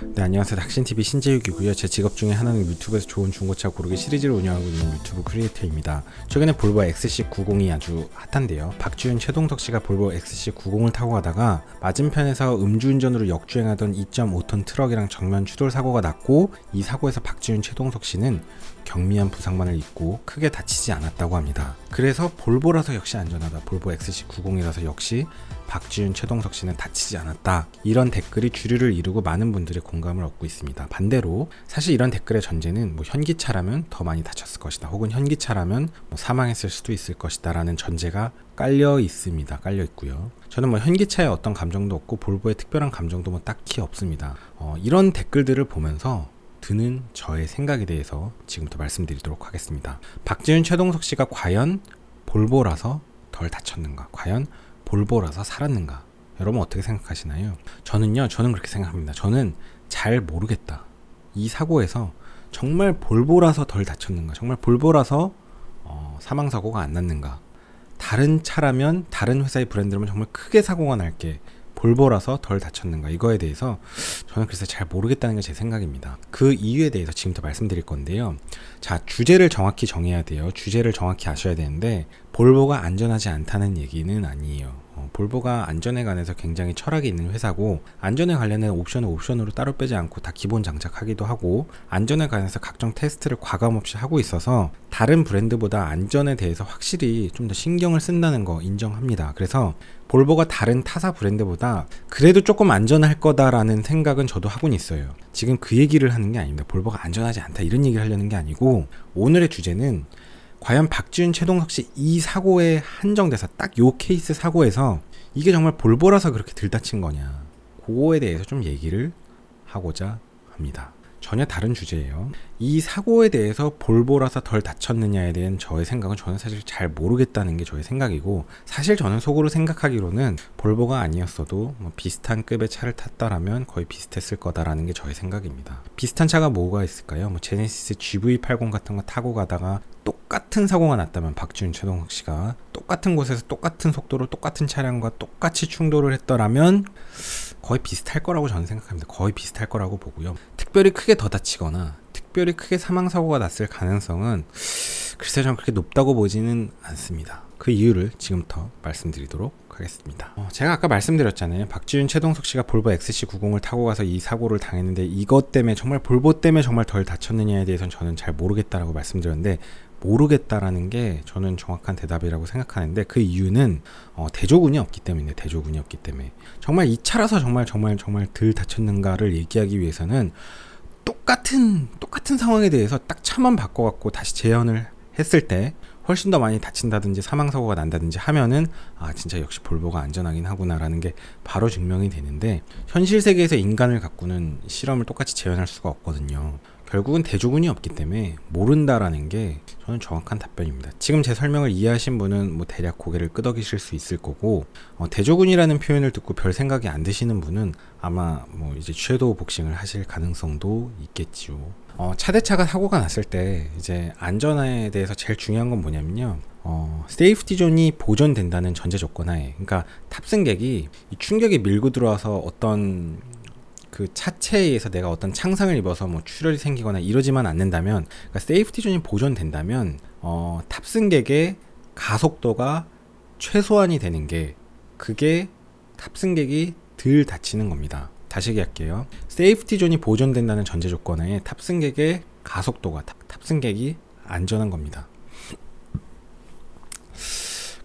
네, 안녕하세요. 닥신TV 신재욱이고요. 제 직업 중에 하나는 유튜브에서 좋은 중고차 고르기 시리즈를 운영하고 있는 유튜브 크리에이터입니다. 최근에 볼보 XC90이 아주 핫한데요. 박지윤, 최동석 씨가 볼보 XC90을 타고 가다가 맞은편에서 음주운전으로 역주행하던 2.5톤 트럭이랑 정면 추돌 사고가 났고, 이 사고에서 박지윤, 최동석 씨는 경미한 부상만을 입고 크게 다치지 않았다고 합니다. 그래서 볼보라서 역시 안전하다, 볼보 XC90이라서 역시 박지윤, 최동석 씨는 다치지 않았다, 이런 댓글이 주류를 이루고 많은 분들의 공감을 얻고 있습니다. 반대로 사실 이런 댓글의 전제는 현기차라면 더 많이 다쳤을 것이다, 혹은 현기차라면 사망했을 수도 있을 것이다 라는 전제가 깔려 있습니다. 깔려 있고요. 저는 현기차에 어떤 감정도 없고 볼보에 특별한 감정도 딱히 없습니다. 이런 댓글들을 보면서 드는 저의 생각에 대해서 지금부터 말씀드리도록 하겠습니다. 박지윤, 최동석 씨가 과연 볼보라서 덜 다쳤는가? 과연 볼보라서 살았는가? 여러분 어떻게 생각하시나요? 저는 그렇게 생각합니다. 저는 잘 모르겠다. 이 사고에서 정말 볼보라서 덜 다쳤는가? 정말 볼보라서 사망사고가 안 났는가? 다른 차라면, 다른 회사의 브랜드라면 정말 크게 사고가 날게 볼보라서 덜 다쳤는가, 이거에 대해서 저는 글쎄 잘 모르겠다는 게 제 생각입니다. 그 이유에 대해서 지금부터 말씀드릴 건데요. 자, 주제를 정확히 정해야 돼요. 주제를 정확히 아셔야 되는데, 볼보가 안전하지 않다는 얘기는 아니에요. 볼보가 안전에 관해서 굉장히 철학이 있는 회사고, 안전에 관련된 옵션을 옵션으로 따로 빼지 않고 다 기본 장착하기도 하고, 안전에 관해서 각종 테스트를 과감없이 하고 있어서 다른 브랜드보다 안전에 대해서 확실히 좀 더 신경을 쓴다는 거 인정합니다. 그래서 볼보가 다른 타사 브랜드보다 그래도 조금 안전할 거다라는 생각은 저도 하고는 있어요. 지금 그 얘기를 하는 게 아닙니다. 볼보가 안전하지 않다 이런 얘기를 하려는 게 아니고, 오늘의 주제는 과연 박지윤, 최동석 씨 이 사고에 한정돼서 딱 요 케이스 사고에서 이게 정말 볼보라서 그렇게 덜 다친 거냐, 그거에 대해서 좀 얘기를 하고자 합니다. 전혀 다른 주제예요. 이 사고에 대해서 볼보라서 덜 다쳤느냐에 대한 저의 생각은, 저는 사실 잘 모르겠다는 게 저의 생각이고, 사실 저는 속으로 생각하기로는 볼보가 아니었어도 비슷한 급의 차를 탔다라면 거의 비슷했을 거다라는 게 저의 생각입니다. 비슷한 차가 뭐가 있을까요? 제네시스 GV80 같은 거 타고 가다가 똑같은 사고가 났다면, 박지윤, 최동석 씨가 똑같은 곳에서 똑같은 속도로 똑같은 차량과 똑같이 충돌을 했더라면 거의 비슷할 거라고 저는 생각합니다. 거의 비슷할 거라고 보고요. 특별히 크게 더 다치거나 특별히 크게 사망사고가 났을 가능성은 글쎄 저는 그렇게 높다고 보지는 않습니다. 그 이유를 지금부터 말씀드리도록 하겠습니다. 제가 아까 말씀드렸잖아요. 박지윤, 최동석 씨가 볼보 XC90을 타고 가서 이 사고를 당했는데, 이것 때문에 정말 볼보 때문에 정말 덜 다쳤느냐에 대해서는 저는 잘 모르겠다라고 말씀드렸는데, 모르겠다라는 게 저는 정확한 대답이라고 생각하는데, 그 이유는 대조군이 없기 때문에, 정말 이 차라서 정말 덜 다쳤는가를 얘기하기 위해서는 똑같은 상황에 대해서 딱 차만 바꿔갖고 다시 재현을 했을 때 훨씬 더 많이 다친다든지 사망사고가 난다든지 하면은 진짜 역시 볼보가 안전하긴 하구나라는 게 바로 증명이 되는데, 현실 세계에서 인간을 갖고는 실험을 똑같이 재현할 수가 없거든요. 결국은 대조군이 없기 때문에 모른다라는 게 저는 정확한 답변입니다. 지금 제 설명을 이해하신 분은 대략 고개를 끄덕이실 수 있을 거고, 대조군이라는 표현을 듣고 별 생각이 안 드시는 분은 아마 이제 섀도우 복싱을 하실 가능성도 있겠지요. 차대차가 사고가 났을 때 이제 안전에 대해서 제일 중요한 건 뭐냐면요, 세이프티 존이 보존된다는 전제 조건 하에, 그러니까 탑승객이 이 충격에 밀고 들어와서 어떤 그 차체에 의해서 내가 어떤 창상을 입어서 출혈이 생기거나 이러지만 않는다면, 그러니까 세이프티 존이 보존된다면 탑승객의 가속도가 최소한이 되는 게, 그게 탑승객이 덜 다치는 겁니다. 다시 얘기할게요. 세이프티 존이 보존된다는 전제 조건에 탑승객의 가속도가, 탑승객이 안전한 겁니다.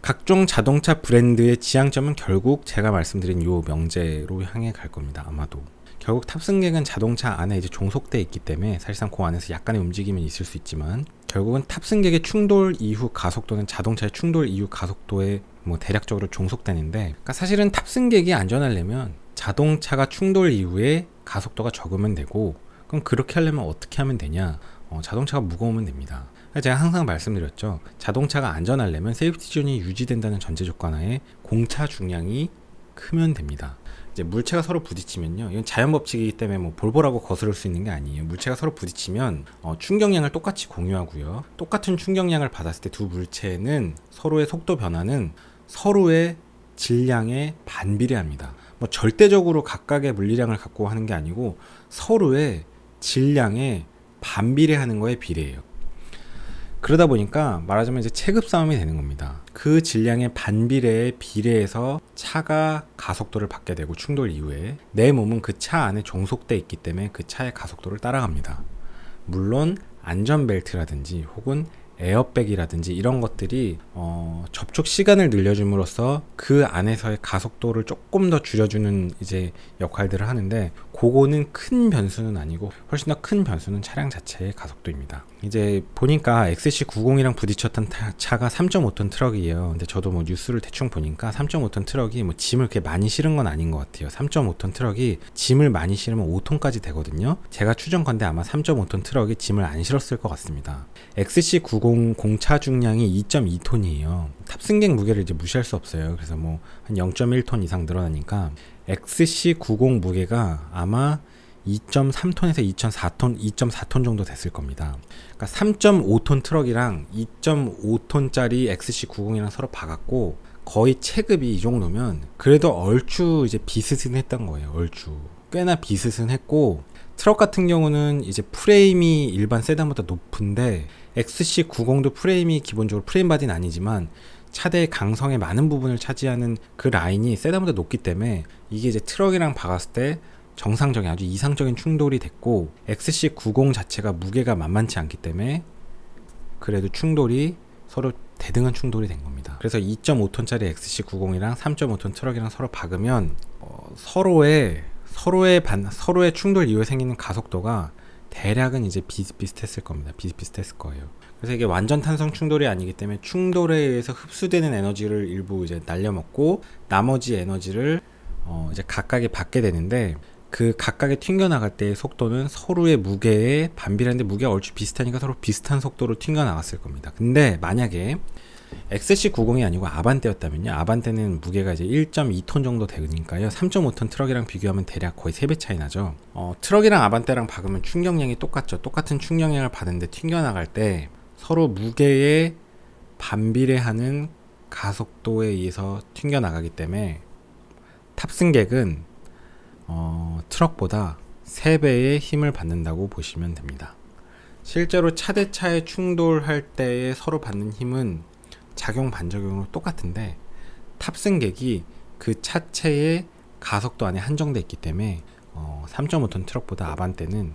각종 자동차 브랜드의 지향점은 결국 제가 말씀드린 요 명제로 향해 갈 겁니다. 아마도 결국 탑승객은 자동차 안에 이제 종속돼 있기 때문에 사실상 그 안에서 약간의 움직임이 있을 수 있지만, 결국은 탑승객의 충돌 이후 가속도는 자동차의 충돌 이후 가속도에 대략적으로 종속되는데, 그러니까 사실은 탑승객이 안전하려면 자동차가 충돌 이후에 가속도가 적으면 되고, 그럼 그렇게 하려면 어떻게 하면 되냐? 자동차가 무거우면 됩니다. 제가 항상 말씀드렸죠. 자동차가 안전하려면 세이프티 존이 유지된다는 전제 조건하에 공차 중량이 크면 됩니다. 이제 물체가 서로 부딪히면요, 이건 자연 법칙이기 때문에 볼보라고 거스를 수 있는 게 아니에요. 물체가 서로 부딪히면 충격량을 똑같이 공유하고요, 똑같은 충격량을 받았을 때 두 물체는 서로의 속도 변화는 서로의 질량에 반비례합니다. 뭐 절대적으로 각각의 물리량을 갖고 하는 게 아니고 서로의 질량에 반비례하는 거에 비례해요. 그러다 보니까 말하자면 이제 체급 싸움이 되는 겁니다. 그 질량의 반비례에 비례해서 차가 가속도를 받게 되고 충돌 이후에 내 몸은 그 차 안에 종속돼 있기 때문에 그 차의 가속도를 따라갑니다. 물론 안전벨트라든지 혹은 에어백이라든지 이런 것들이 접촉 시간을 늘려줌으로써 그 안에서의 가속도를 조금 더 줄여주는 이제 역할들을 하는데, 그거는 큰 변수는 아니고 훨씬 더 큰 변수는 차량 자체의 가속도입니다. 이제 보니까 XC90이랑 부딪혔던 차가 3.5톤 트럭이에요. 근데 저도 뭐 뉴스를 대충 보니까 3.5톤 트럭이 뭐 짐을 그렇게 많이 실은 건 아닌 것 같아요. 3.5톤 트럭이 짐을 많이 실으면 5톤까지 되거든요. 제가 추정컨대 아마 3.5톤 트럭이 짐을 안 실었을 것 같습니다. XC90 공차 중량이 2.2톤이에요. 탑승객 무게를 이제 무시할 수 없어요. 그래서 뭐 한 0.1톤 이상 늘어나니까 XC90 무게가 아마 2.3톤에서 2.4톤 정도 됐을 겁니다. 그러니까 3.5톤 트럭이랑 2.5톤짜리 XC90이랑 서로 박았고, 거의 체급이 이 정도면 그래도 얼추 이제 비슷했던 거예요. 얼추 꽤나 비슷했고, 트럭 같은 경우는 이제 프레임이 일반 세단보다 높은데 XC90도 프레임이 기본적으로 프레임 바디는 아니지만 차대의 강성의 많은 부분을 차지하는 그 라인이 세단보다 높기 때문에 이게 이제 트럭이랑 박았을 때 정상적인 아주 이상적인 충돌이 됐고, XC90 자체가 무게가 만만치 않기 때문에 그래도 충돌이 서로 대등한 충돌이 된 겁니다. 그래서 2.5톤짜리 XC90이랑 3.5톤 트럭이랑 서로 박으면 서로의 충돌 이후에 생기는 가속도가 대략은 이제 비슷비슷했을 겁니다. 비슷비슷했을 거예요. 그래서 이게 완전 탄성 충돌이 아니기 때문에 충돌에 의해서 흡수되는 에너지를 일부 이제 날려먹고 나머지 에너지를 이제 각각이 받게 되는데, 그 각각에 튕겨나갈 때의 속도는 서로의 무게에 반비례한데 무게가 얼추 비슷하니까 서로 비슷한 속도로 튕겨나갔을 겁니다. 근데 만약에 XC90이 아니고 아반떼였다면요, 아반떼는 무게가 이제 1.2톤 정도 되니까요 3.5톤 트럭이랑 비교하면 대략 거의 3배 차이 나죠. 트럭이랑 아반떼랑 박으면 충격량이 똑같죠. 똑같은 충격량을 받는데 튕겨나갈 때 서로 무게에 반비례하는 가속도에 의해서 튕겨나가기 때문에 탑승객은 트럭보다 3배의 힘을 받는다고 보시면 됩니다. 실제로 차 대 차에 충돌할 때에 서로 받는 힘은 작용 반작용으로 똑같은데, 탑승객이 그 차체의 가속도 안에 한정돼 있기 때문에 3.5톤 트럭보다 아반떼는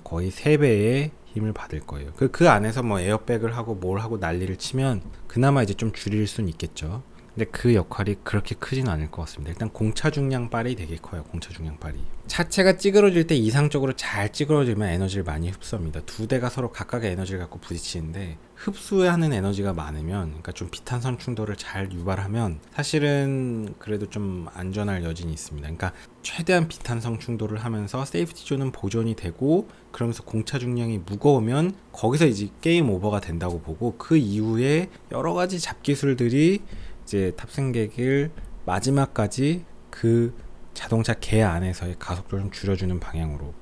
거의 3배의 힘을 받을 거예요. 그 안에서 뭐 에어백을 하고 뭘 하고 난리를 치면 그나마 이제 좀 줄일 수는 있겠죠. 근데 그 역할이 그렇게 크진 않을 것 같습니다. 일단 공차 중량 빨이 되게 커요. 공차 중량 빨이. 차체가 찌그러질 때 이상적으로 잘 찌그러지면 에너지를 많이 흡수합니다. 두 대가 서로 각각의 에너지를 갖고 부딪히는데, 흡수하는 에너지가 많으면, 그러니까 좀 비탄선 충돌을 잘 유발하면 사실은 그래도 좀 안전할 여진이 있습니다. 그러니까 최대한 비탄성 충돌을 하면서 세이프티 존은 보존이 되고, 그러면서 공차 중량이 무거우면 거기서 이제 게임 오버가 된다고 보고, 그 이후에 여러 가지 잡기술들이 이제 탑승객을 마지막까지 그 자동차 개 안에서의 가속도를 좀 줄여주는 방향으로,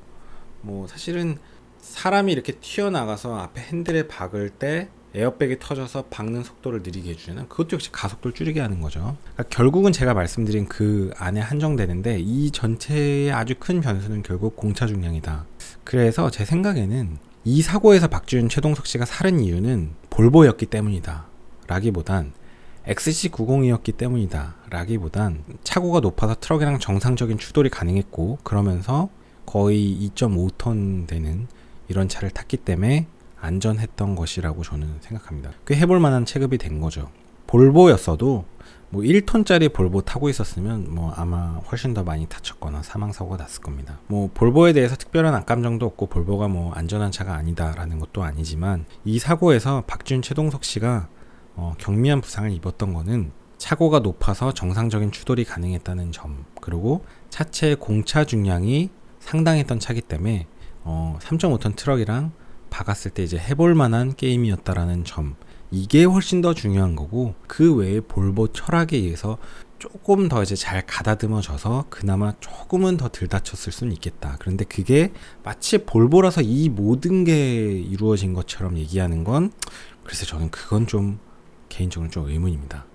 뭐 사실은 사람이 이렇게 튀어나가서 앞에 핸들에 박을 때 에어백이 터져서 박는 속도를 느리게 해주는, 그것도 역시 가속도를 줄이게 하는 거죠. 그러니까 결국은 제가 말씀드린 그 안에 한정되는데, 이 전체의 아주 큰 변수는 결국 공차 중량이다. 그래서 제 생각에는 이 사고에서 박주윤 최동석 씨가 살은 이유는 볼보였기 때문이다 라기보단 XC90이었기 때문이다 라기보단 차고가 높아서 트럭이랑 정상적인 추돌이 가능했고, 그러면서 거의 2.5톤 되는 이런 차를 탔기 때문에 안전했던 것이라고 저는 생각합니다. 꽤 해볼 만한 체급이 된 거죠. 볼보였어도 뭐 1톤짜리 볼보 타고 있었으면 뭐 아마 훨씬 더 많이 다쳤거나 사망사고가 났을 겁니다. 뭐 볼보에 대해서 특별한 악감정도 없고 볼보가 뭐 안전한 차가 아니다라는 것도 아니지만, 이 사고에서 박주윤 최동석 씨가 경미한 부상을 입었던 거는 차고가 높아서 정상적인 추돌이 가능했다는 점, 그리고 차체의 공차 중량이 상당했던 차기 때문에 3.5톤 트럭이랑 박았을 때 이제 해볼 만한 게임이었다라는 점, 이게 훨씬 더 중요한 거고, 그 외에 볼보 철학에 의해서 조금 더 이제 잘 가다듬어져서 그나마 조금은 더 덜 다쳤을 수는 있겠다. 그런데 그게 마치 볼보라서 이 모든 게 이루어진 것처럼 얘기하는 건, 글쎄 저는 그건 좀 개인적으로 좀 의문입니다.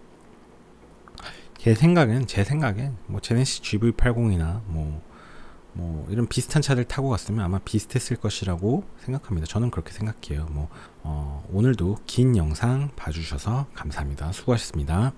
제 생각엔 뭐 제네시스 GV80이나 뭐 이런 비슷한 차를 타고 갔으면 아마 비슷했을 것이라고 생각합니다. 저는 그렇게 생각해요. 오늘도 긴 영상 봐주셔서 감사합니다. 수고하셨습니다.